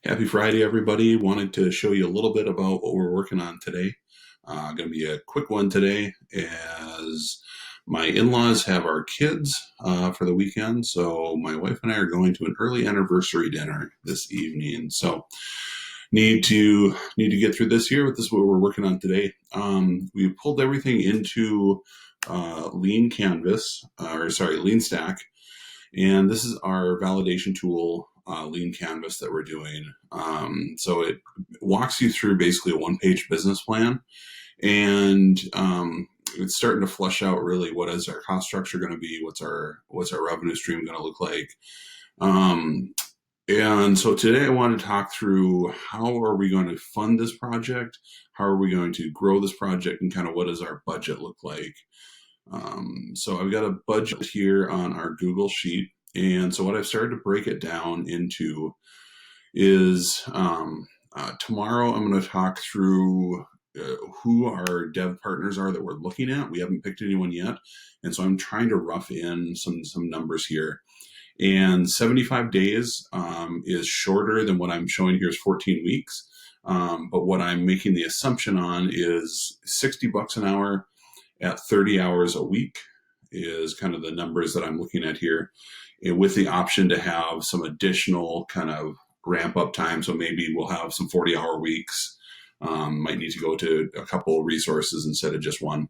Happy Friday, everybody. Wanted to show you a little bit about what we're working on today. Going to be a quick one today as my in-laws have our kids for the weekend. So my wife and I are going to an early anniversary dinner this evening. So need to get through this here, but this is what we're working on today. We pulled everything into Lean Canvas, or sorry, Lean Stack, and this is our validation tool, Lean Canvas, that we're doing. So it walks you through basically a one-page business plan, and it's starting to flush out really what is our cost structure going to be, what's our revenue stream going to look like. Um, and so today I want to talk through how are we going to fund this project, how are we going to grow this project, and kind of what does our budget look like. So I've got a budget here on our Google Sheet. And so what I've started to break it down into is tomorrow I'm going to talk through who our dev partners are that we're looking at. We haven't picked anyone yet. And so I'm trying to rough in some numbers here. And 75 days is shorter than what I'm showing here is 14 weeks. But what I'm making the assumption on is $60 an hour at 30 hours a week is kind of the numbers that I'm looking at here, and with the option to have some additional kind of ramp up time. So maybe we'll have some 40-hour weeks, might need to go to a couple of resources instead of just one.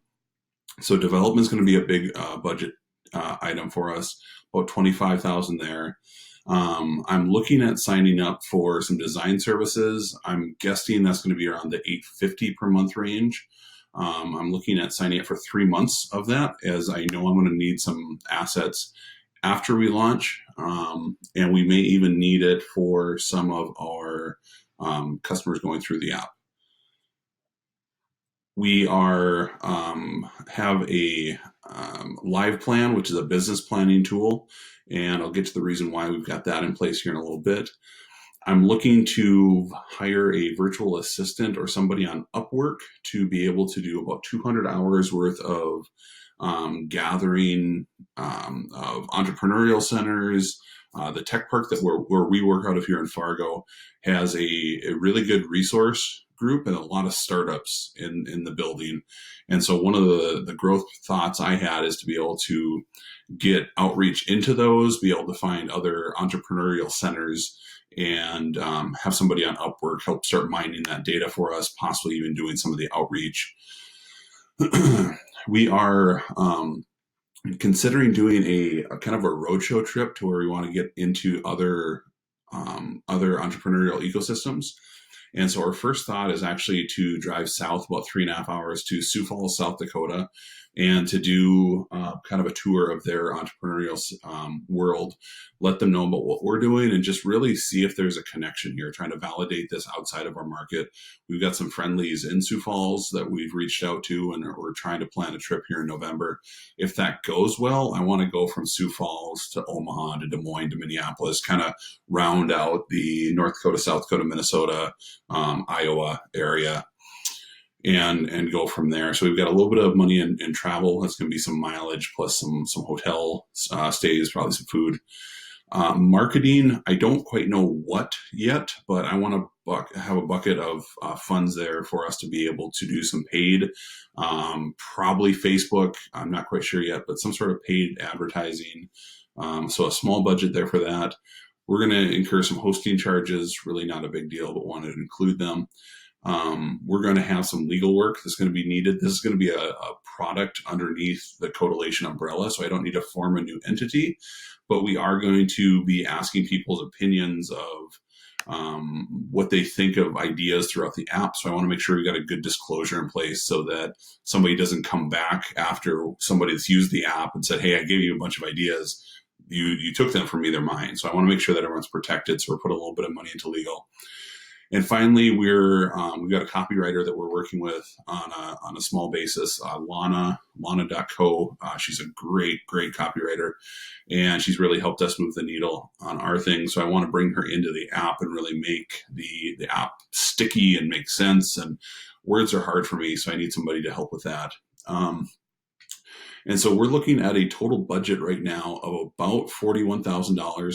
So development is going to be a big budget item for us, about 25,000 there. I'm looking at signing up for some design services. I'm guessing that's going to be around the $850 per month range. I'm looking at signing up for 3 months of that, as I know I'm going to need some assets after we launch, and we may even need it for some of our customers going through the app. We have a live plan, which is a business planning tool, and I'll get to the reason why we've got that in place here in a little bit. I'm looking to hire a virtual assistant or somebody on Upwork to be able to do about 200 hours worth of gathering of entrepreneurial centers. The tech park where we work out of here in Fargo has a really good resource group and a lot of startups in the building. And so one of the growth thoughts I had is to be able to get outreach into those, be able to find other entrepreneurial centers, and have somebody on Upwork help start mining that data for us, possibly even doing some of the outreach. We are considering doing a kind of a roadshow trip to where we want to get into other entrepreneurial ecosystems. And so our first thought is actually to drive south about 3.5 hours to Sioux Falls, South Dakota, and to do kind of a tour of their entrepreneurial world, let them know about what we're doing, and just really see if there's a connection here, trying to validate this outside of our market. We've got some friendlies in Sioux Falls that we've reached out to, and we're trying to plan a trip here in November. If that goes well, I want to go from Sioux Falls to Omaha to Des Moines to Minneapolis, kind of round out the North Dakota, South Dakota, Minnesota, Iowa area, and go from there. So we've got a little bit of money in travel. That's going to be some mileage plus some hotel stays, probably some food. Marketing, I don't quite know what yet, but I want to have a bucket of funds there for us to be able to do some paid, probably Facebook. I'm not quite sure yet, but some sort of paid advertising. So a small budget there for that. We're going to incur some hosting charges, really not a big deal, but wanted to include them. We're going to have some legal work that's going to be needed. This is going to be a product underneath the Codelation umbrella, so I don't need to form a new entity, but we are going to be asking people's opinions of what they think of ideas throughout the app. So I want to make sure we got a good disclosure in place so that somebody doesn't come back after somebody that's used the app and said, hey, I gave you a bunch of ideas. You took them from me, they're mine. So I want to make sure that everyone's protected. So we're putting a little bit of money into legal. And finally, we've got a copywriter that we're working with on a small basis, Lana.co. She's a great copywriter, and she's really helped us move the needle on our thing. So I want to bring her into the app and really make the app sticky and make sense. And words are hard for me, so I need somebody to help with that. And so we're looking at a total budget right now of about $41,000.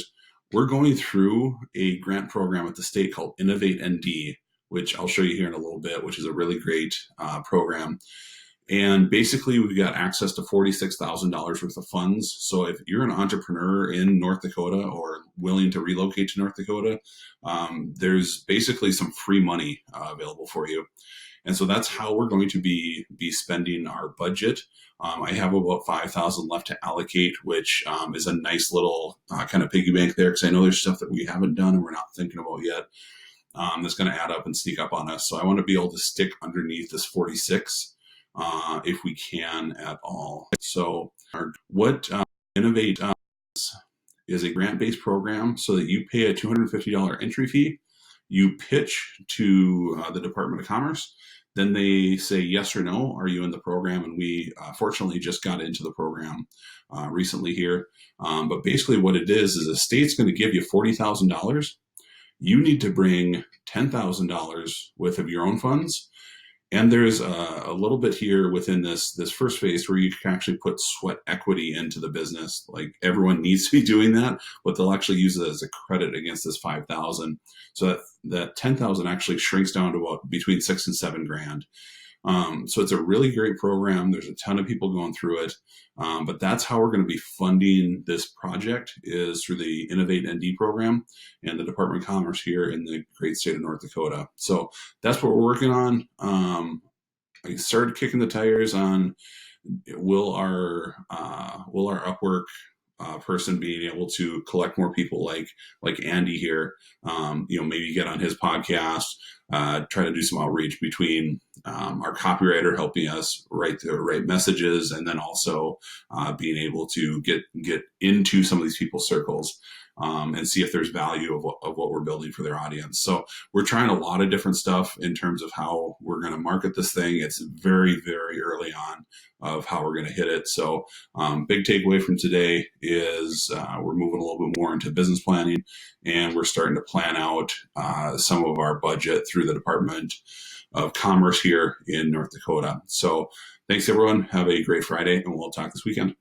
we're going through a grant program at the state called Innovate ND, which I'll show you here in a little bit, which is a really great program. And basically, we've got access to $46,000 worth of funds. So if you're an entrepreneur in North Dakota or willing to relocate to North Dakota, there's basically some free money available for you. And so that's how we're going to be spending our budget. I have about 5,000 left to allocate, which is a nice little kind of piggy bank there, because I know there's stuff that we haven't done and we're not thinking about yet that's going to add up and sneak up on us. So I want to be able to stick underneath this 46 if we can at all. So what Innovate is a grant-based program so that you pay a $250 entry fee. You pitch to the Department of Commerce. Then they say yes or no, are you in the program? And we fortunately just got into the program recently here. But basically what it is the state's going to give you $40,000. You need to bring $10,000 worth of your own funds. And there's a little bit here within this first phase where you can actually put sweat equity into the business. Like, everyone needs to be doing that, but they'll actually use it as a credit against this 5,000. So that 10,000 actually shrinks down to about between $6,000 and $7,000. So it's a really great program. There's a ton of people going through it. But that's how we're going to be funding this project, is through the Innovate ND program and the Department of Commerce here in the great state of North Dakota. So that's what we're working on. I started kicking the tires on will our Upwork person being able to collect more people like Andy here, maybe get on his podcast, try to do some outreach between our copywriter helping us write the right messages, and then also being able to get into some of these people's circles and see if there's value of what we're building for their audience. So we're trying a lot of different stuff in terms of how we're going to market this thing. It's very, very early on of how we're going to hit it. So big takeaway from today is we're moving a little bit more into business planning, and we're starting to plan out some of our budget through the Department of Commerce here in North Dakota. So thanks, everyone. Have a great Friday, and we'll talk this weekend.